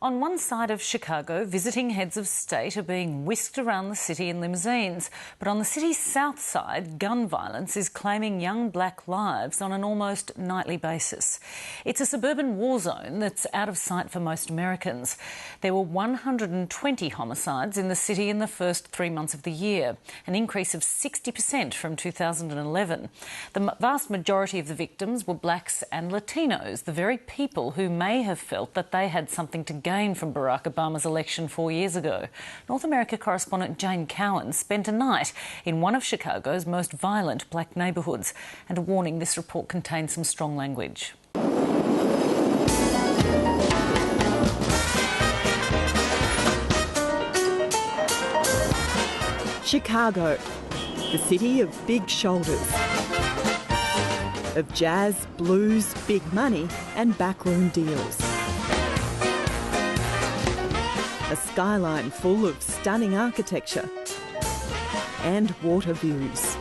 On one side of Chicago, visiting heads of state are being whisked around the city in limousines. But on the city's south side, gun violence is claiming young black lives on an almost nightly basis. It's a suburban war zone that's out of sight for most Americans. There were 120 homicides in the city in the first 3 months of the year, an increase of 60% from 2011. The vast majority of the victims were blacks and Latinos, the very people who may have felt that they had something to gain from Barack Obama's election 4 years ago. North America correspondent Jane Cowan spent a night in one of Chicago's most violent black neighbourhoods. And a warning, this report contains some strong language. Chicago, the city of big shoulders, of jazz, blues, big money and backroom deals. A skyline full of stunning architecture and water views.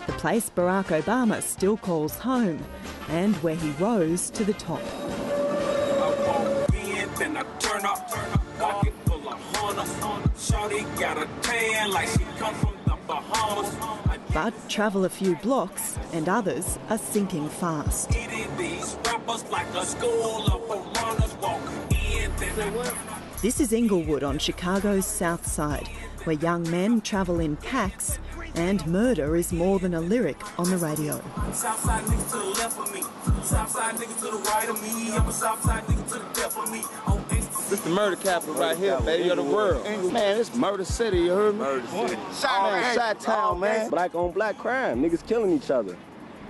The place Barack Obama still calls home and where he rose to the top. But travel a few blocks and others are sinking fast. This is Inglewood on Chicago's south side, where young men travel in packs and murder is more than a lyric on the radio. Southside niggas to the left of me, Southside niggas to the right of me, I'm a Southside nigga to the left of me. This the murder capital right here, baby, of the world. Man, it's Murder City, you heard me? Murder City. Chi-town, man. Black on black crime, niggas killing each other.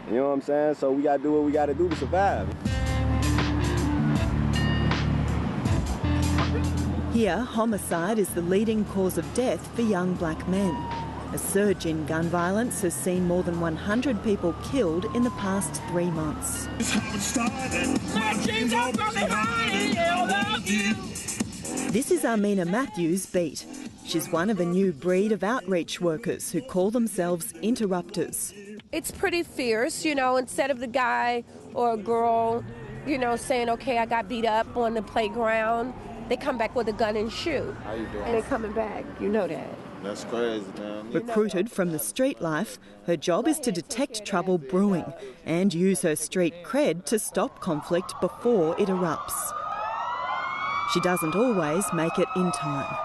You know what I'm saying? So we gotta do what we gotta do to survive. Here, homicide is the leading cause of death for young black men. A surge in gun violence has seen more than 100 people killed in the past 3 months. This is Ameena Matthews' beat. She's one of a new breed of outreach workers who call themselves interrupters. It's pretty fierce, you know, instead of the guy or a girl, you know, saying, okay, I got beat up on the playground, they come back with a gun and shoot. How you doing? And they're coming back, you know that. That's crazy, man. Recruited from the street life, her job is to detect trouble brewing and use her street cred to stop conflict before it erupts. She doesn't always make it in time.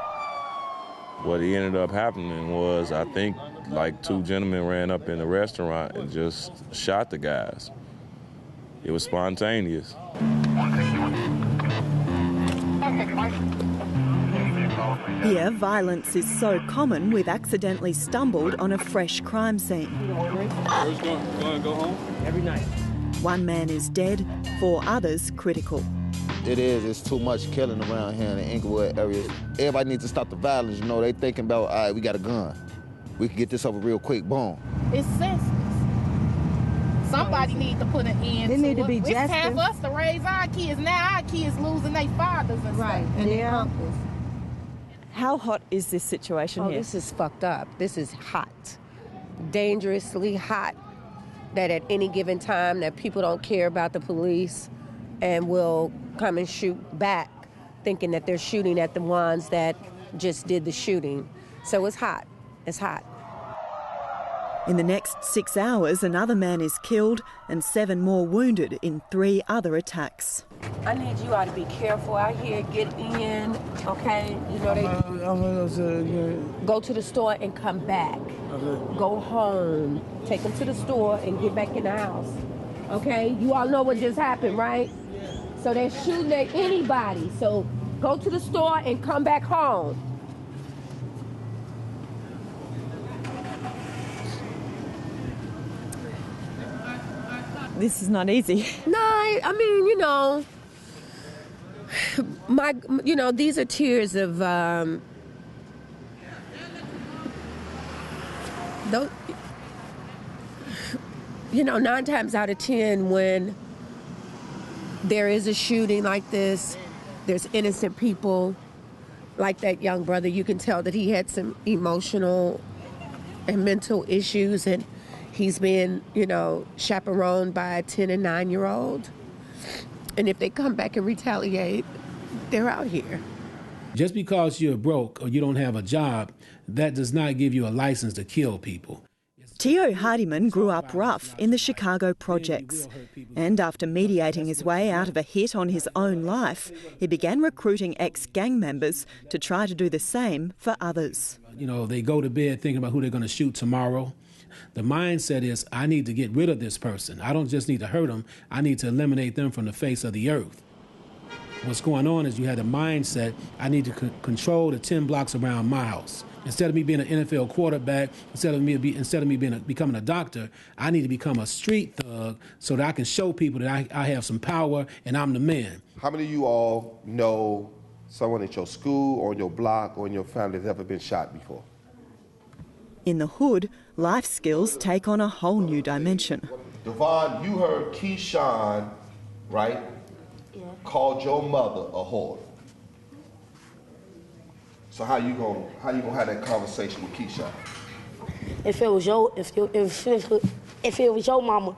What ended up happening was, I think, like 2 gentlemen ran up in the restaurant and just shot the guys. It was spontaneous. Here, violence is so common we've accidentally stumbled on a fresh crime scene. Where's going to go home? Every night. 1 man is dead, 4 others critical. It's too much killing around here in the Inglewood area. Everybody needs to stop the violence, you know, they thinking about, all right, we got a gun. We can get this over real quick, boom. It's senseless. Somebody needs to put an end to it. It need to be justice. It's time for us to raise our kids. Now our kids losing their fathers and stuff. And their uncles. How hot is this situation here? This is fucked up. This is hot. Dangerously hot. That at any given time that people don't care about the police and will come and shoot back, thinking that they're shooting at the ones that just did the shooting. So it's hot. It's hot. In the next 6 hours, another man is killed and 7 more wounded in 3 other attacks. I need you all to be careful out here. Get in, okay? You know go to the store and come back. Okay. Go home. Take them to the store and get back in the house. Okay? You all know what just happened, right? So they're shooting at anybody. So go to the store and come back home. This is not easy. No, I mean, you know, these are tears of, you know, 9 times out of 10 when there is a shooting like this, there's innocent people, like that young brother, you can tell that he had some emotional and mental issues, and he's being, you know, chaperoned by a 10 and 9-year-old. And if they come back and retaliate, they're out here. Just because you're broke or you don't have a job, that does not give you a license to kill people. Tio Hardman grew up rough in the Chicago projects, and after mediating his way out of a hit on his own life, he began recruiting ex-gang members to try to do the same for others. You know, they go to bed thinking about who they're going to shoot tomorrow. The mindset is, I need to get rid of this person. I don't just need to hurt them, I need to eliminate them from the face of the earth. What's going on is you had a mindset, I need to control the 10 blocks around my house. Instead of me being an NFL quarterback, instead of me becoming a doctor, I need to become a street thug so that I can show people that I have some power and I'm the man. How many of you all know someone at your school or your block or in your family that's ever been shot before? In the hood, life skills take on a whole new dimension. Devon, you heard Keyshawn, right? Yeah. Called your mother a whore. So how you gonna have that conversation with Keyshawn? If it was your mama,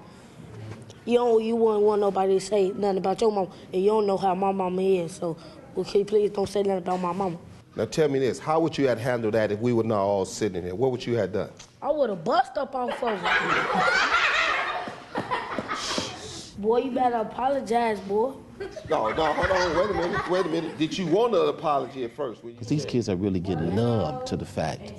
you wouldn't want nobody to say nothing about your mama, and you don't know how my mama is. So, okay, please don't say nothing about my mama. Now tell me this: how would you have handled that if we were not all sitting here? What would you have done? I would have bust up off of it. Boy, you better apologize, boy. No, hold on, wait a minute. Did you want an apology at first? Because these kids are really getting numb to the fact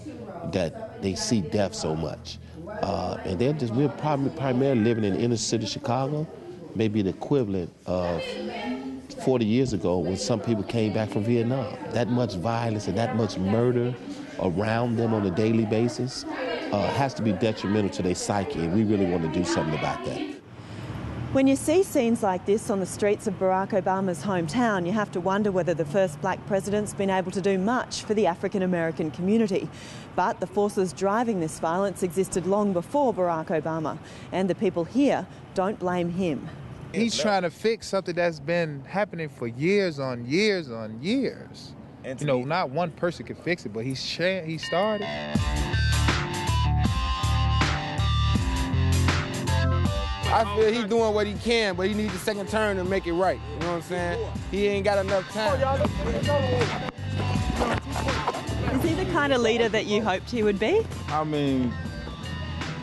that they see death so much. And we're primarily living in the inner city of Chicago, maybe the equivalent of 40 years ago when some people came back from Vietnam. That much violence and that much murder around them on a daily basis has to be detrimental to their psyche, and we really want to do something about that. When you see scenes like this on the streets of Barack Obama's hometown, you have to wonder whether the first black president's been able to do much for the African-American community. But the forces driving this violence existed long before Barack Obama, and the people here don't blame him. He's trying to fix something that's been happening for years on years on years. You know, not one person can fix it, but he started. I feel he's doing what he can, but he needs a second turn to make it right. You know what I'm saying? He ain't got enough time. Is he the kind of leader that you hoped he would be? I mean,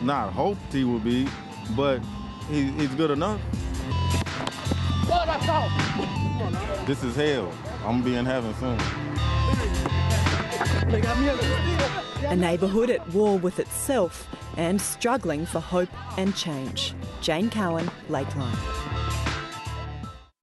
not hoped he would be, but he's good enough. This is hell. I'm gonna be in heaven soon. A neighbourhood at war with itself and struggling for hope and change. Jane Cowan, Lakeline.